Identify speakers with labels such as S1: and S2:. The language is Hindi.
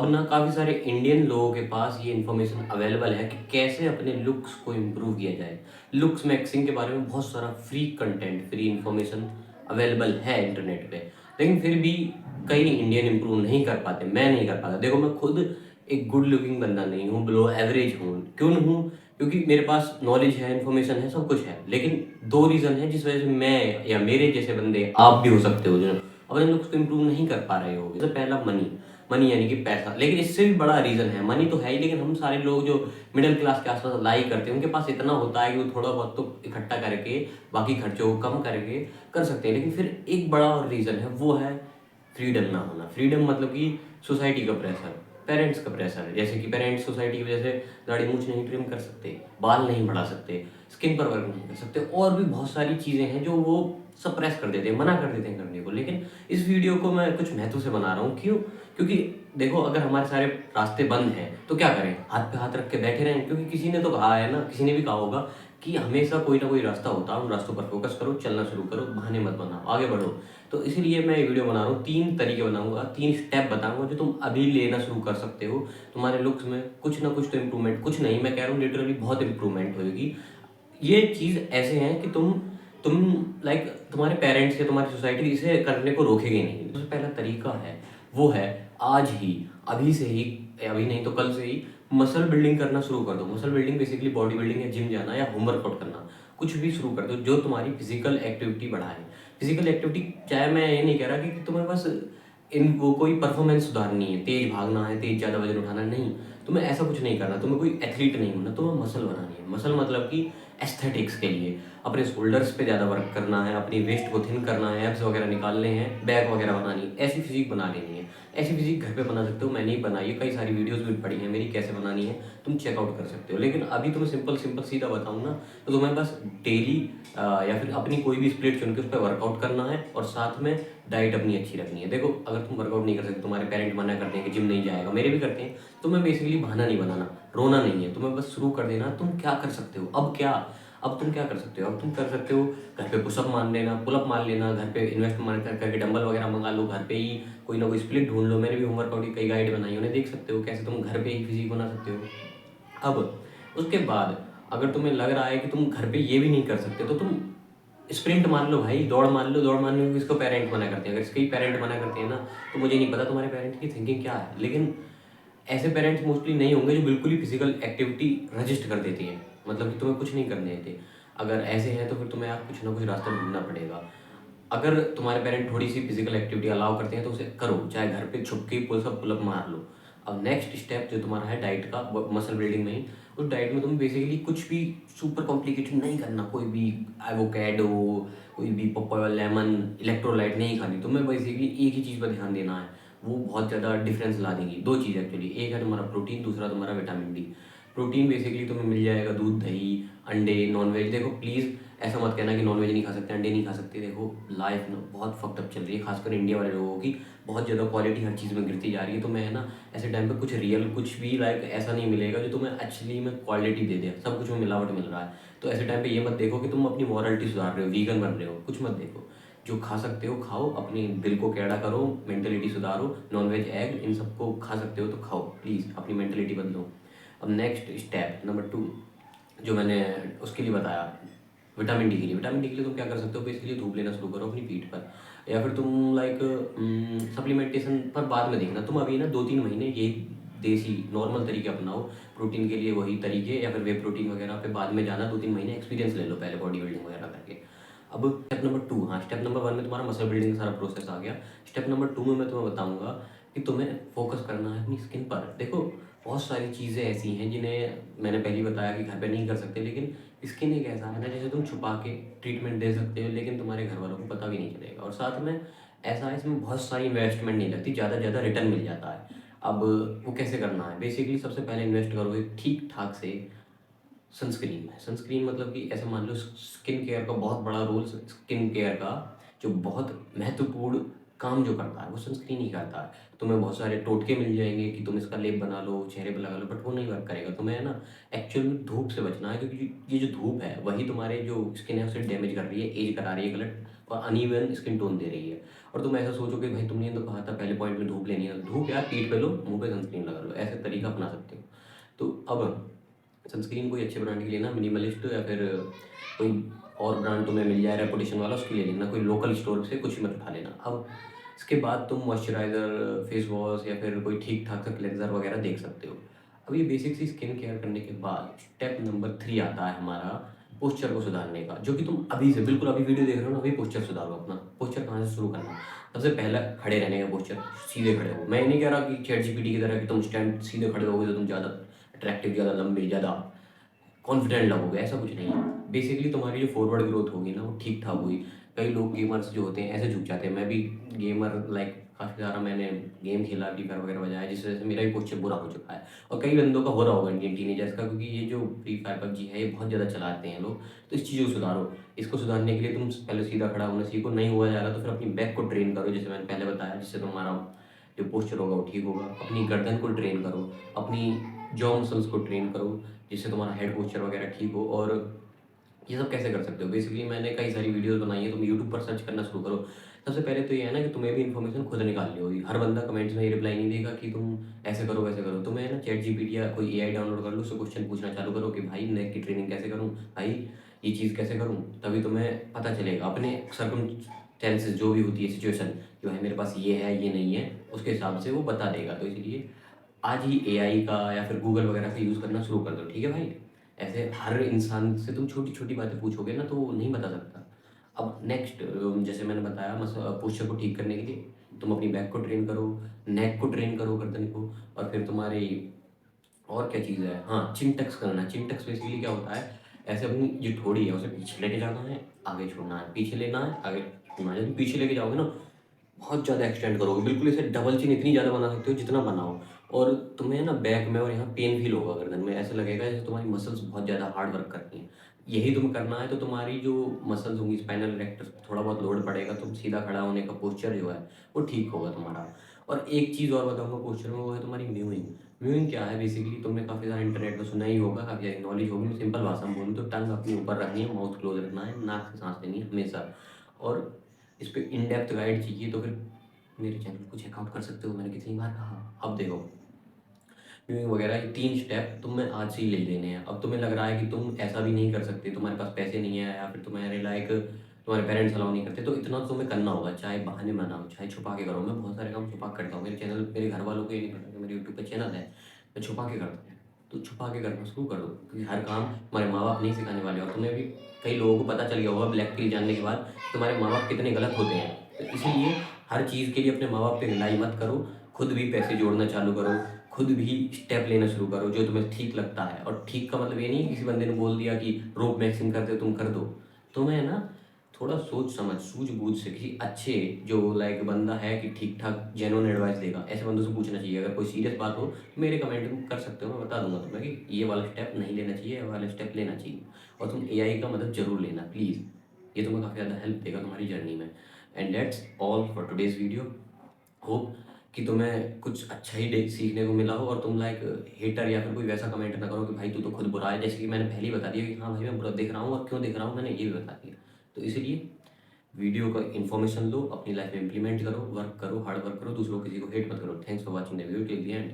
S1: अब ना काफ़ी सारे इंडियन लोगों के पास ये इन्फॉर्मेशन अवेलेबल है कि कैसे अपने लुक्स को इम्प्रूव किया जाए। लुक्स मैक्सिंग के बारे में बहुत सारा free content, free information available है इंटरनेट पे। लेकिन फिर भी कई इंडियन इम्प्रूव नहीं कर पाते, मैं नहीं कर पाता। देखो, मैं खुद एक गुड लुकिंग बंदा नहीं हूँ, बिलो एवरेज हूँ। क्यों हूँ? क्योंकि मेरे पास नॉलेज है, इन्फॉर्मेशन है, सब कुछ है। लेकिन 2 रीज़न है जिस वजह से मैं या मेरे जैसे बंदे, आप भी हो सकते हो, जो अपने लुक्स को इम्प्रूव नहीं कर पा रहे हो। सबसे पहला मनी। मनी यानी कि पैसा। लेकिन इससे भी बड़ा रीज़न है, मनी तो है ही, लेकिन हम सारे लोग जो मिडिल क्लास के आसपास लाई करते हैं, उनके पास इतना होता है कि वो थोड़ा बहुत तो इकट्ठा करके बाकी खर्चों को कम करके कर सकते हैं। लेकिन फिर एक बड़ा और रीज़न है, वो है फ्रीडम ना होना। फ्रीडम मतलब कि सोसाइटी का प्रेशर, पेरेंट्स का प्रेशर। जैसे कि पेरेंट्स सोसाइटी की वजह से दाढ़ी मूंछ नहीं ट्रिम कर सकते, बाल नहीं बढ़ा सकते, स्किन पर वर्क नहीं कर सकते, और भी बहुत सारी चीज़ें हैं जो वो सप्रेस कर देते हैं, मना कर देते हैं करने को। लेकिन इस वीडियो को मैं कुछ महत्व से बना रहा हूँ। क्यों? क्योंकि देखो, अगर हमारे सारे रास्ते बंद हैं तो क्या करें? हाथ पे हाथ रख के बैठे रहें? क्योंकि किसी ने तो कहा है ना, किसी ने भी कहा होगा कि हमेशा कोई ना कोई रास्ता होता है, उन रास्तों पर फोकस करो, चलना शुरू करो, बहाने मत बनाओ, आगे बढ़ो। तो इसीलिए मैं ये वीडियो बना रहा हूँ। 3 तरीके बनाऊंगा, 3 स्टेप बताऊंगा जो तुम अभी लेना शुरू कर सकते हो। तुम्हारे लुक्स में कुछ ना कुछ तो इम्प्रूवमेंट, कुछ नहीं मैं कह रहा हूँ, लिटरली बहुत इम्प्रूवमेंट होगी। ये चीज़ ऐसे हैं कि तुम लाइक तुम्हारे पेरेंट्स या तुम्हारी सोसाइटी इसे करने को रोकेगी नहीं। सबसे पहला तरीका है, वो है आज ही, अभी से ही, अभी नहीं तो कल से ही मसल बिल्डिंग करना शुरू कर दो। Muscle building basically body building या जिम जाना या होमवर्कआउट करना, कुछ भी शुरू कर दो जो तुम्हारी फिजिकल एक्टिविटी बढ़ाए। फिजिकल एक्टिविटी, चाहे मैं ये नहीं कह रहा कि तुम्हें बस इन वो कोई परफॉर्मेंस सुधारनी है, तेज भागना है, तेज ज़्यादा वजन उठाना नहीं, तुम्हें ऐसा कुछ नहीं करना, तुम्हें कोई एथलीट नहीं होना, तुम्हें मसल बनानी है। मसल मतलब कि एस्थेटिक्स के लिए अपने शोल्डर्स पे ज़्यादा वर्क करना है, अपनी वेस्ट को थिन करना है, एब्स वगैरह निकालने हैं, बैक वगैरह बनानी है, ऐसी फिजिक बना लेनी है। ऐसी फिजिक घर पे बना सकते हो, मैंने ही बनाई है, कई सारी वीडियोस भी पड़ी हैं मेरी कैसे बनानी है, तुम चेकआउट कर सकते हो। लेकिन अभी तुम्हें सिंपल सिंपल सीधा बताऊँ ना, तो तुम्हें बस डेली या फिर अपनी कोई भी स्प्लिट चुन के उस पर वर्कआउट करना है, और साथ में डाइट अपनी अच्छी रखनी है। देखो, अगर तुम वर्कआउट नहीं कर सकते, तुम्हारे पेरेंट मना करते हैं कि जिम नहीं जाएगा, मेरे भी करते हैं, तुम्हें बेसिकली बहाना नहीं बनाना, रोना नहीं है, तुम्हें बस शुरू कर देना। तुम क्या कर सकते हो अब? क्या अब तुम क्या कर सकते हो? अब तुम कर सकते हो घर पे पुशअप मान लेना, पुलअप मान लेना, घर पे इन्वेस्ट मान करके डंबल वगैरह मंगा लो, घर पे ही कोई ना कोई स्प्लिट ढूंढ लो। मैंने भी होमवर्कआउट की कई गाइड बनाई है, उन्हें देख सकते हो कैसे तुम घर पे ही फिजिक बना सकते हो। अब उसके बाद अगर तुम्हें लग रहा है कि तुम घर पे ये भी नहीं कर सकते, तो तुम स्प्रिंट मान लो भाई, दौड़ मान लो। दौड़ मानने को इसको पेरेंट मना करते हैं, अगर इसके ही पेरेंट मना करते हैं ना, तो मुझे नहीं पता तुम्हारे पेरेंट की थिंकिंग क्या है। लेकिन ऐसे पेरेंट्स मोस्टली नहीं होंगे जो बिल्कुल ही फिजिकल एक्टिविटी रजिस्ट कर देती हैं, मतलब कि तुम्हें कुछ नहीं करने देते। अगर ऐसे हैं तो फिर तुम्हें यार कुछ ना कुछ रास्ता ढूंढना पड़ेगा। अगर तुम्हारे पेरेंट थोड़ी सी फिजिकल एक्टिविटी अलाउ करते हैं तो उसे करो, चाहे घर पे छुप के पुलअप पुलअप मार लो। अब नेक्स्ट स्टेप जो तुम्हारा है डाइट का, मसल बिल्डिंग में ही, उस डाइट में तुम्हें बेसिकली कुछ भी सुपर कॉम्प्लिकेटेड नहीं करना। कोई भी एवोकेडो, कोई भी पपाया, लेमन, इलेक्ट्रोलाइट नहीं खानी। तुम्हें बेसिकली एक ही चीज़ पर ध्यान देना है, वो बहुत ज़्यादा डिफरेंस ला देंगी। 2 चीज़ एक्चुअली, एक है तुम्हारा प्रोटीन, दूसरा तुम्हारा विटामिन डी। प्रोटीन बेसिकली तुम्हें मिल जाएगा दूध, दही, अंडे, नॉनवेज। देखो प्लीज़ ऐसा मत कहना कि नॉनवेज नहीं खा सकते, अंडे नहीं खा सकते। देखो लाइफ ना बहुत फक्ड अप चल रही है, खासकर इंडिया वाले लोगों की। बहुत ज़्यादा क्वालिटी हर चीज़ में गिरती जा रही है। तो मैं ना ऐसे टाइम पे कुछ रियल, कुछ भी लाइक ऐसा नहीं मिलेगा जो तुम्हें एक्चुअली में क्वालिटी दे दे। सब कुछ में मिलावट मिल रहा है। तो ऐसे टाइम पे ये मत देखो कि तुम अपनी मॉरलिटी सुधार रहे हो, वीगन बन रहे हो, कुछ मत देखो। जो खा सकते हो खाओ, अपनी दिल को कैड़ा करो, मेंटेलिटी सुधारो। नॉनवेज, एग, इन सबको खा सकते हो तो खाओ, प्लीज़ अपनी मेंटेलिटी बदलो। अब नेक्स्ट स्टेप नंबर 2 जो मैंने उसके लिए बताया, विटामिन डी के लिए। विटामिन डी के लिए तुम क्या कर सकते हो? बेसिकली धूप लेना शुरू करो अपनी पीठ पर, या फिर तुम लाइक सप्लीमेंटेशन पर बाद में देखना। तुम अभी ना 2-3 महीने ये देसी नॉर्मल तरीके अपनाओ, प्रोटीन के लिए वही तरीके, या फिर वे प्रोटीन वगैरह पे बाद में जाना। 2-3 महीने एक्सपीरियंस ले लो पहले बॉडी बिल्डिंग वगैरह करके। अब स्टेप नंबर 2, हाँ, स्टेप नंबर 1 में तुम्हारा मसल बिल्डिंग का सारा प्रोसेस आ गया। स्टेप नंबर 2 में मैं तुम्हें बताऊंगा कि तुम्हें फोकस करना है अपनी स्किन पर। देखो, बहुत सारी चीज़ें ऐसी हैं जिन्हें मैंने पहले ही बताया कि घर पे नहीं कर सकते, लेकिन स्किन एक ऐसा है ना, जैसे तुम छुपा के ट्रीटमेंट दे सकते हो, लेकिन तुम्हारे घर वालों को पता भी नहीं चलेगा। और साथ में ऐसा है, इसमें बहुत सारी इन्वेस्टमेंट नहीं लगती, ज़्यादा से ज़्यादा रिटर्न मिल जाता है। अब वो कैसे करना है? बेसिकली सबसे पहले इन्वेस्ट करो एक ठीक ठाक से सनस्क्रीन में। सनस्क्रीन मतलब कि ऐसे मान लो, स्किन केयर का बहुत बड़ा रोल, स्किन केयर का जो बहुत महत्वपूर्ण काम जो करता है वो सनस्क्रीन ही करता है। तुम्हें बहुत सारे टोटके मिल जाएंगे कि तुम इसका लेप बना लो, चेहरे पे लगा लो, बट वो नहीं वर्क करेगा। तुम्हें है ना एक्चुअल में धूप से बचना है, क्योंकि ये जो धूप है वही तुम्हारे जो स्किन है उसे डैमेज कर रही है, एज करा रही है, गलत और अनइवन स्किन टोन दे रही है। और तुम ऐसा सोचो कि भाई तुमने तो कहा था पहले पॉइंट में धूप लेनी है, धूप यार पीठ पे लो, मुँह पे सनस्क्रीन लगा लो, ऐसे तरीका अपना सकते हो। तो अब सनस्क्रीन कोई अच्छे ब्रांड की लेना, मिनिमलिस्ट या फिर कोई और ब्रांड तुम्हें मिल जाए रेपुटेशन वाला, उसके लिए लेना, कोई लोकल स्टोर से कुछ मत उठा लेना। अब इसके बाद तुम मॉइस्चराइज़र, फेस वॉश या फिर कोई ठीक ठाक सा क्लेंजर वगैरह देख सकते हो। अब ये बेसिक सी स्किन केयर करने के बाद स्टेप नंबर 3 आता है हमारा पोस्चर को सुधारने का, जो कि तुम अभी से बिल्कुल अभी वीडियो देख रहे हो ना, अभी पोस्चर सुधारो अपना। पोस्चर कहाँ से शुरू करना है? सबसे पहला खड़े रहने का पोस्चर, सीधे खड़े हो। मैं ये नहीं कह रहा कि चैट जीपीटी की तरह कि तुम स्टैंड सीधे खड़े होगे तो तुम ज़्यादा अट्रैक्टिव, ज़्यादा लंबे, ज़्यादा कॉन्फिडेंट लगोगे, ऐसा कुछ नहीं है। बेसिकली तुम्हारी जो फॉरवर्ड ग्रोथ होगी ना वो ठीक ठाक हुई। कई लोग गेमर्स जो होते हैं ऐसे झुक जाते हैं, मैं भी गेमर लाइक काफ़ी सारा मैंने गेम खेला, फ्री फायर वगैरह बजाया, जिस वजह से मेरा भी पोस्चर बुरा हो चुका है। और कई बंदों का हो रहा होगा, इंडियन टीनेजर्स का, क्योंकि ये जो फ्री फायर पबजी है ये बहुत ज़्यादा चलाते हैं लोग। तो इस चीज़ को सुधारो। इसको सुधारने के लिए तुम पहले सीधा खड़ा होना सीखो, नहीं हुआ जा रहा तो फिर अपनी बैक को ट्रेन करो, जैसे मैंने पहले बताया, जिससे तुम्हारा जो पोस्चर होगा वो ठीक होगा। अपनी गर्दन को ट्रेन करो, अपनी जॉ मसल्स को ट्रेन करो, जिससे तुम्हारा हेड पोस्चर वगैरह ठीक हो। और ये सब कैसे कर सकते हो? बेसिकली मैंने कई सारी वीडियोस बनाई है, तुम यूट्यूब पर सर्च करना शुरू करो। सबसे पहले तो ये है ना कि तुम्हें भी इन्फॉर्मेशन खुद निकालनी होगी। हर बंदा कमेंट्स में ये रिप्लाई नहीं देगा कि तुम ऐसे करो वैसे करो। तुम्हें ना चैट जीपीटी या कोई एआई डाउनलोड कर लो, उससे क्वेश्चन पूछना चालू करो कि भाई नेक की ट्रेनिंग कैसे करूँ, भाई ये चीज़ कैसे करूँ, तभी तुम्हें पता चलेगा। अपने सर्कमस्टेंसेस जो भी होती है सिचुएशन, कि भाई मेरे पास ये है ये नहीं है, उसके हिसाब से वो बता देगा। तो इसलिए आज ही एआई का या फिर गूगल वगैरह का यूज़ करना शुरू कर दो, ठीक है भाई? ऐसे हर इंसान से तुम छोटी छोटी बातें पूछोगे ना तो वो नहीं बता सकता। अब नेक्स्ट, जैसे मैंने बताया पोस्चर को ठीक करने के लिए तुम अपनी बैक को ट्रेन करो, नेक को ट्रेन करो, गर्दन को। और फिर तुम्हारी और क्या चीज़ है, हाँ, चिन टक्स करना। चिन टक्स बेसिकली क्या होता है, ऐसे अपनी जो ठोड़ी है उसे पीछे लेके जाना है, आगे छोड़ना है, पीछे लेना है, आगे छोड़ना है। जब पीछे लेके जाओगे ना बहुत ज़्यादा एक्सटेंड करोगे, बिल्कुल इसे डबल चिन इतनी ज़्यादा बना सकते हो जितना बनाओ। और तुम्हें ना बैक में और यहाँ पेन फील होगा गर्दन में, ऐसे लगेगा जैसे तुम्हारी मसल्स बहुत ज़्यादा हार्ड वर्क करती हैं। यही तुम्हें करना है तो तुम्हारी जो मसल्स होंगी, स्पाइनल इरेक्टस, थोड़ा बहुत लोड पड़ेगा, तुम सीधा खड़ा होने का पोस्चर जो है वो ठीक होगा तुम्हारा। और एक चीज़ और बताऊंगा पोस्चर में, वो है तुम्हारी म्यूइंग। म्यूइंग क्या है? बेसिकली तुमने काफ़ी सारा इंटरनेट में सुना ही होगा, काफ़ी सारी नॉलेज होगी। मैं सिंपल भाषा में बोलूँ तो टंग अपने ऊपर रखनी है, माउथ क्लोज रखना है, नाक से सांस लेनी है हमेशा। और इस पे इन डेप्थ गाइड चाहिए तो फिर मेरे चैनल को चेकआउट कर सकते हो, मैंने कितनी बार कहा। अब देखो, व्यूइंग वगैरह ये 3 स्टेप तुम्हें आज से ही ले लेने हैं। अब तुम्हें लग रहा है कि तुम ऐसा भी नहीं कर सकते, तुम्हारे पास पैसे नहीं है, या फिर तुम्हारे लाइक तुम्हारे पेरेंट्स अलाउ नहीं करते, तो इतना तो तुम्हें करना होगा, चाहे बहाने बनाओ चाहे छुपा के करो। मैं बहुत सारे काम छुपा के करता हूँ, मेरे चैनल, मेरे घर वालों को ये नहीं पता कि मेरे यूट्यूब पे चैनल है, मैं छुपा के करता हूँ। तो छुपा के करना शुरू कर दो, क्योंकि हर काम तुम्हारे माँ बाप नहीं सिखाने वाले। और तुम्हें भी कई लोगों को पता चल गया होगा ब्लैक पिल जानने के बाद कि तुम्हारे माँ बाप कितने गलत होते हैं। तो इसीलिए हर चीज़ के लिए अपने माँ बाप पे रिलाई मत करो, खुद भी पैसे जोड़ना चालू करो, खुद भी स्टेप लेना शुरू करो जो तुम्हें ठीक लगता है। और ठीक का मतलब ये नहीं किसी बंदे ने बोल दिया कि रोप मैक्सिंग करते हो तुम कर दो। तुम्हें ना थोड़ा सोच समझ सूझबूझ से किसी अच्छे जो लाइक बंदा है कि ठीक ठाक जेन्युइन एडवाइस देगा, ऐसे बंदों से पूछना चाहिए। अगर कोई सीरियस बात हो तो मेरे कमेंट में कर सकते हो, मैं बता दूंगा तुम्हें कि ये वाला स्टेप नहीं लेना चाहिए, ये वाला स्टेप लेना चाहिए। और तुम एआई का मदद जरूर लेना प्लीज़, ये तुम्हें काफ़ी ज़्यादा हेल्प देगा तुम्हारी जर्नी में। And that's all for today's video. Hope कि तुम्हें कुछ अच्छा ही सीखने को मिला हो, और तुम लाइक हेटर या फिर कोई वैसा कमेंट ना करो कि भाई तू तो खुद बुरा है, जैसे कि मैंने पहले ही बता दिया कि हाँ भाई मैं बुरा दिख रहा हूँ, और क्यों दिख रहा हूँ मैंने ये भी बता दिया। तो इसलिए वीडियो का इन्फॉर्मेशन लो, अपनी लाइफ में इंप्लीमेंट करो, वर्क करो, हार्ड वर्क करो, दूसरों किसी को हेट मत करो। Thanks for watching the video till the end.